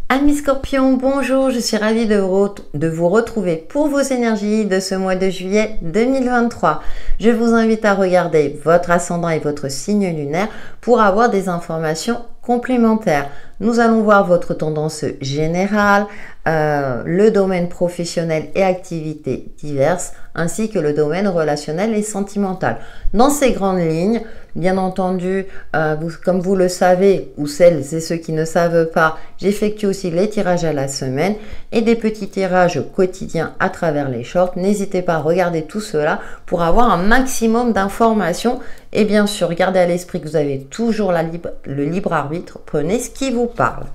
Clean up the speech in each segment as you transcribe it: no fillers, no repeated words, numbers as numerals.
Amis Scorpions, bonjour, je suis ravie de vous retrouver pour vos énergies de ce mois de juillet 2023. Je vous invite à regarder votre ascendant et votre signe lunaire pour avoir des informations complémentaires. Nous allons voir votre tendance générale, le domaine professionnel et activités diverses, ainsi que le domaine relationnel et sentimental. Dans ces grandes lignes, bien entendu, comme vous le savez, ou celles et ceux qui ne savent pas, j'effectue aussi les tirages à la semaine et des petits tirages quotidiens à travers les shorts. N'hésitez pas à regarder tout cela pour avoir un maximum d'informations. Et bien sûr, gardez à l'esprit que vous avez toujours le libre arbitre. Prenez ce qui vous parle.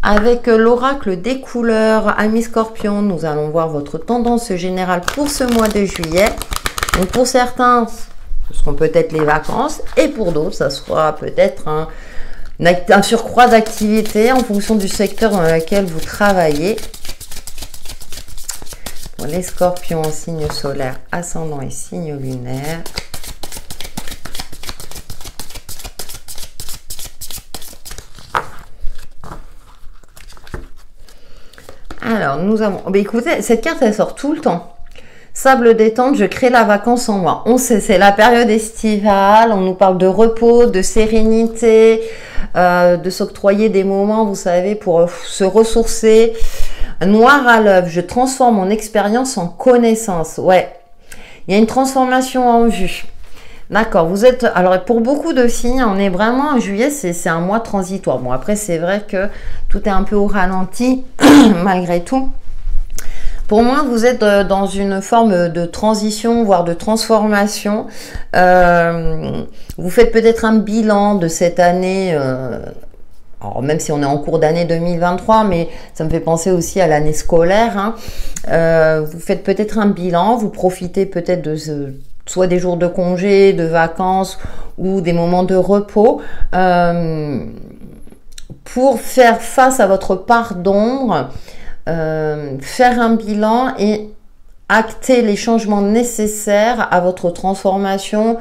Avec l'oracle des couleurs, amis Scorpions, nous allons voir votre tendance générale pour ce mois de juillet. Donc pour certains, ce seront peut-être les vacances et pour d'autres, ça sera peut-être un surcroît d'activité en fonction du secteur dans lequel vous travaillez. Pour les Scorpions en signe solaire, ascendant et signe lunaire. Alors, nous avons... écoutez, cette carte, elle sort tout le temps. Sable détente, je crée la vacance en moi. On sait, c'est la période estivale. On nous parle de repos, de sérénité, de s'octroyer des moments, vous savez, pour se ressourcer. Noir à l'œuvre, je transforme mon expérience en connaissance. Ouais, il y a une transformation en vue. D'accord, vous êtes... Alors, pour beaucoup de signes, on est vraiment en juillet, c'est un mois transitoire. Bon, après, c'est vrai que tout est un peu au ralenti, malgré tout. Pour moi, vous êtes dans une forme de transition, voire de transformation. Vous faites peut-être un bilan de cette année... alors, même si on est en cours d'année 2023, mais ça me fait penser aussi à l'année scolaire. Hein. Vous faites peut-être un bilan, vous profitez peut-être de soit des jours de congé, de vacances ou des moments de repos pour faire face à votre part d'ombre, faire un bilan et acter les changements nécessaires à votre transformation,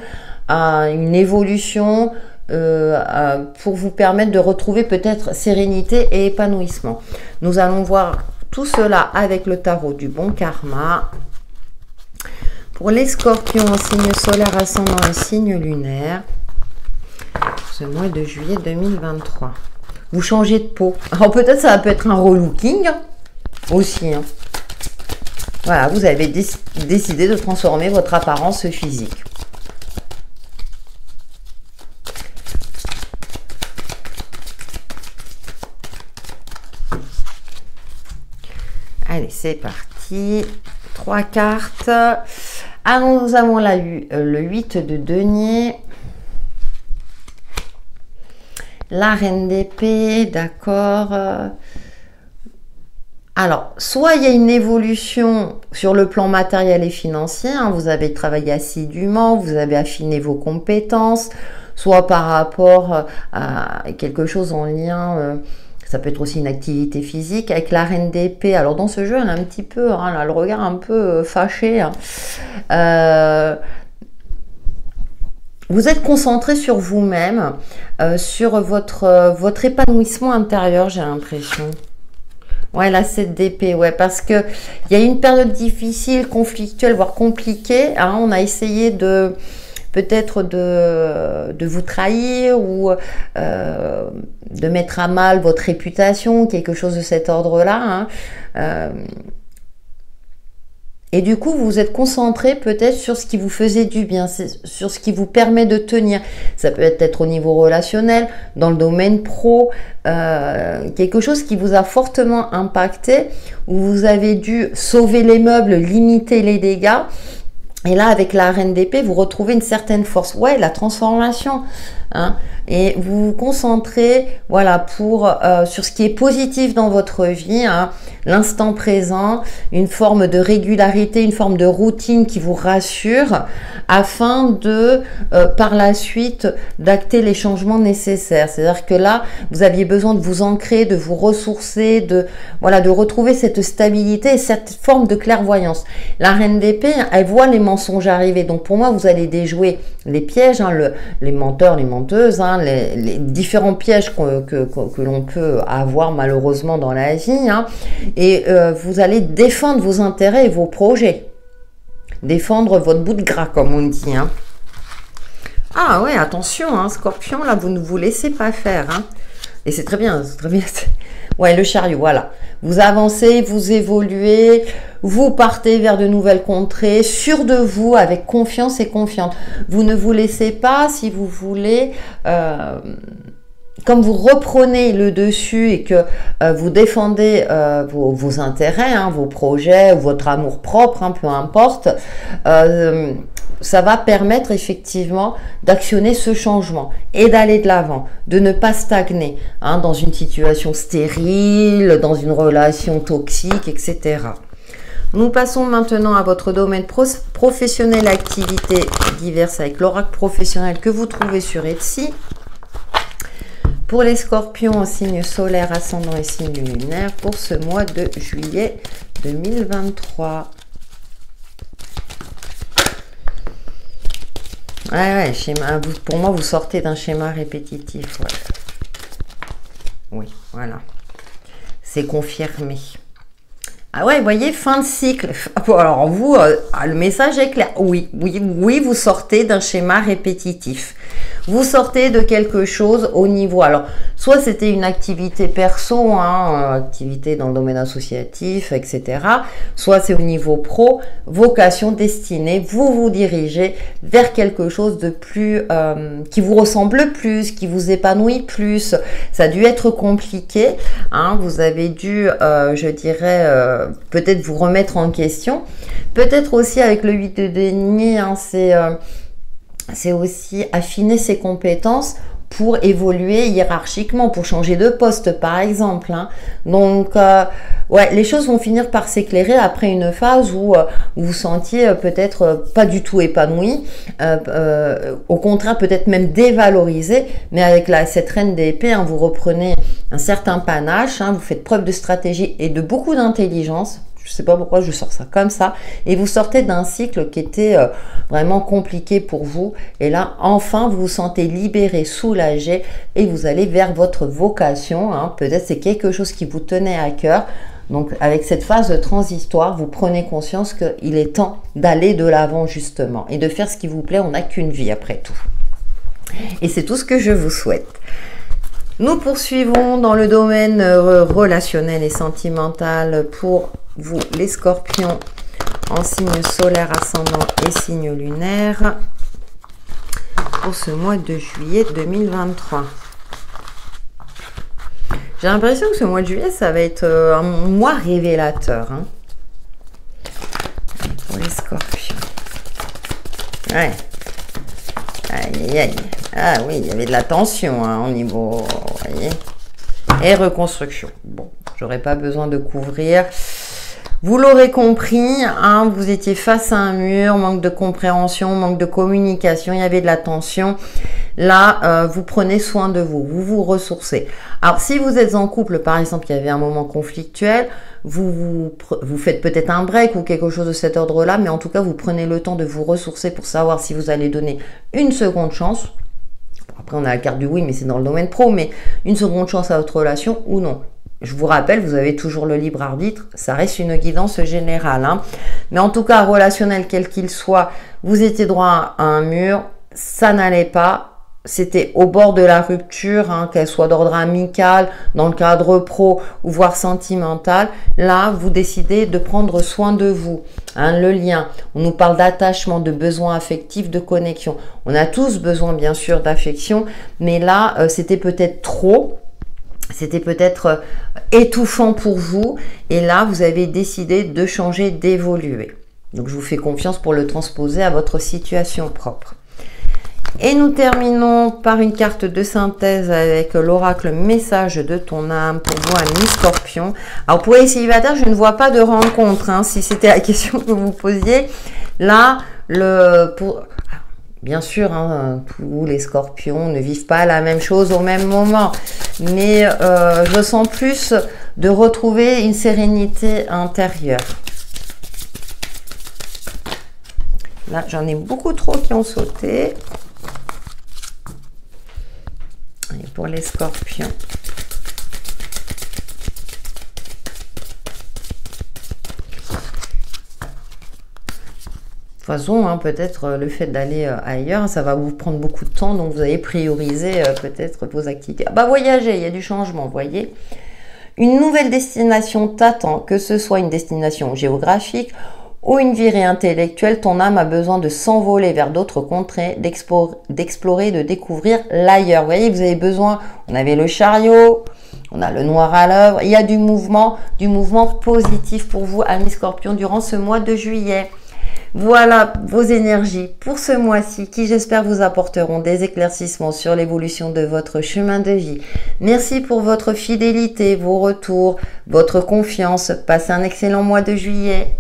à une évolution, pour vous permettre de retrouver peut-être sérénité et épanouissement. Nous allons voir tout cela avec le tarot du bon karma. Pour les Scorpions en signe solaire, ascendant et signe lunaire, ce mois de juillet 2023. Vous changez de peau. Alors peut-être ça peut être un relooking aussi. Hein. Voilà, vous avez décidé de transformer votre apparence physique. Allez, c'est parti. 3 cartes. Alors, nous avons le 8 de denier. La reine d'épée, d'accord. Alors, soit il y a une évolution sur le plan matériel et financier, hein, vous avez travaillé assidûment, vous avez affiné vos compétences, soit par rapport à quelque chose en lien... ça peut être aussi une activité physique avec la reine d'épée. Alors dans ce jeu, elle a un petit peu, hein, elle a le regard un peu fâché. Hein. Vous êtes concentré sur vous-même, sur votre épanouissement intérieur, j'ai l'impression. Ouais, la 7 d'épée, ouais, parce que il y a une période difficile, conflictuelle, voire compliquée. Hein, on a essayé de... peut-être de vous trahir ou de mettre à mal votre réputation, quelque chose de cet ordre-là. Hein. Et du coup, vous vous êtes concentré peut-être sur ce qui vous faisait du bien, sur ce qui vous permet de tenir. Ça peut être au niveau relationnel, dans le domaine pro, quelque chose qui vous a fortement impacté, où vous avez dû sauver les meubles, limiter les dégâts. Et là, avec la reine d'épée, vous retrouvez une certaine force. Ouais, la transformation. Hein, et vous vous concentrez, voilà, sur ce qui est positif dans votre vie, hein, l'instant présent, une forme de régularité, une forme de routine qui vous rassure, afin de, par la suite, d'acter les changements nécessaires. C'est-à-dire que là, vous aviez besoin de vous ancrer, de vous ressourcer, de retrouver cette stabilité et cette forme de clairvoyance. La reine d'épée, elle voit les mensonges arriver. Donc pour moi, vous allez déjouer les pièges, hein, les menteurs, les menteuses, hein, les différents pièges que l'on peut avoir malheureusement dans la vie. Hein, et vous allez défendre vos intérêts et vos projets. Défendre votre bout de gras, comme on dit. Hein. Ah ouais, attention, hein, Scorpion, là, vous ne vous laissez pas faire. Hein. Et c'est très bien, c'est très bien. Ouais, le chariot, voilà. Vous avancez, vous évoluez, vous partez vers de nouvelles contrées, sûr de vous, avec confiance et confiante. Vous ne vous laissez pas, si vous voulez, comme vous reprenez le dessus et que vous défendez vos intérêts, hein, vos projets, votre amour propre, hein, peu importe, ça va permettre effectivement d'actionner ce changement et d'aller de l'avant, de ne pas stagner hein, dans une situation stérile, dans une relation toxique, etc. Nous passons maintenant à votre domaine professionnel, activités diverses avec l'oracle professionnel que vous trouvez sur Etsy. Pour les scorpions en signe solaire, ascendant et signe lunaire pour ce mois de juillet 2023. Ouais, schéma, pour moi, vous sortez d'un schéma répétitif. Ouais. Oui, voilà. C'est confirmé. Ah ouais, vous voyez, fin de cycle. Alors vous, le message est clair. Oui, vous sortez d'un schéma répétitif. Vous sortez de quelque chose au niveau. Alors, soit c'était une activité perso, hein, activité dans le domaine associatif, etc. Soit c'est au niveau pro, vocation destinée. Vous vous dirigez vers quelque chose de plus, qui vous ressemble plus, qui vous épanouit plus. Ça a dû être compliqué. Hein, vous avez dû, je dirais, peut-être vous remettre en question. Peut-être aussi avec le 8 de denier, hein, c'est aussi affiner ses compétences pour évoluer hiérarchiquement, pour changer de poste par exemple. Hein. Donc, ouais, les choses vont finir par s'éclairer après une phase où vous vous sentiez peut-être pas du tout épanoui, au contraire peut-être même dévalorisé, mais avec cette reine d'épée, hein, vous reprenez un certain panache, hein, vous faites preuve de stratégie et de beaucoup d'intelligence. Je ne sais pas pourquoi je sors ça comme ça. Et vous sortez d'un cycle qui était vraiment compliqué pour vous. Et là, enfin, vous vous sentez libéré, soulagé et vous allez vers votre vocation. Hein. Peut-être c'est quelque chose qui vous tenait à cœur. Donc, avec cette phase transitoire, vous prenez conscience qu'il est temps d'aller de l'avant justement et de faire ce qui vous plaît. On n'a qu'une vie après tout. Et c'est tout ce que je vous souhaite. Nous poursuivons dans le domaine relationnel et sentimental pour vous, les scorpions en signe solaire, ascendant et signe lunaire pour ce mois de juillet 2023. J'ai l'impression que ce mois de juillet, ça va être un mois révélateur. Hein, pour les scorpions. Ouais. Aïe, aïe, aïe. Ah oui, il y avait de la tension hein, au niveau... Vous voyez, et reconstruction. Bon, j'aurais pas besoin de couvrir. Vous l'aurez compris, hein, vous étiez face à un mur, manque de compréhension, manque de communication, il y avait de la tension. Là, vous prenez soin de vous, vous vous ressourcez. Alors, si vous êtes en couple, par exemple, il y avait un moment conflictuel, vous faites peut-être un break ou quelque chose de cet ordre-là, mais en tout cas, vous prenez le temps de vous ressourcer pour savoir si vous allez donner une seconde chance. Après, on a la carte du oui, mais c'est dans le domaine pro, mais une seconde chance à votre relation ou non. Je vous rappelle, vous avez toujours le libre arbitre, ça reste une guidance générale. Hein. Mais en tout cas, relationnel quel qu'il soit, vous étiez droit à un mur, ça n'allait pas. C'était au bord de la rupture, hein, qu'elle soit d'ordre amical, dans le cadre pro ou voire sentimental. Là, vous décidez de prendre soin de vous. Hein, le lien, on nous parle d'attachement, de besoin affectif, de connexion. On a tous besoin bien sûr d'affection, mais là, c'était peut-être trop. C'était peut-être étouffant pour vous. Et là, vous avez décidé de changer, d'évoluer. Donc, je vous fais confiance pour le transposer à votre situation propre. Et nous terminons par une carte de synthèse avec l'oracle message de ton âme pour vous, ami Scorpion. Alors, pour les célibataires, je ne vois pas de rencontre. Hein, si c'était la question que vous posiez. Là, bien sûr, hein, tous les scorpions ne vivent pas la même chose au même moment. Mais je sens plus de retrouver une sérénité intérieure. Là, j'en ai beaucoup trop qui ont sauté. Et pour les scorpions. De toute façon, hein, peut-être le fait d'aller ailleurs, ça va vous prendre beaucoup de temps, donc vous allez prioriser peut-être vos activités. Ah bah voyager, il y a du changement, vous voyez. Une nouvelle destination t'attend, que ce soit une destination géographique ou une virée intellectuelle, ton âme a besoin de s'envoler vers d'autres contrées, d'explorer, de découvrir l'ailleurs. Vous voyez, vous avez besoin, on avait le chariot, on a le noir à l'œuvre, il y a du mouvement positif pour vous, amis scorpions, durant ce mois de juillet. Voilà vos énergies pour ce mois-ci qui, j'espère, vous apporteront des éclaircissements sur l'évolution de votre chemin de vie. Merci pour votre fidélité, vos retours, votre confiance. Passez un excellent mois de juillet.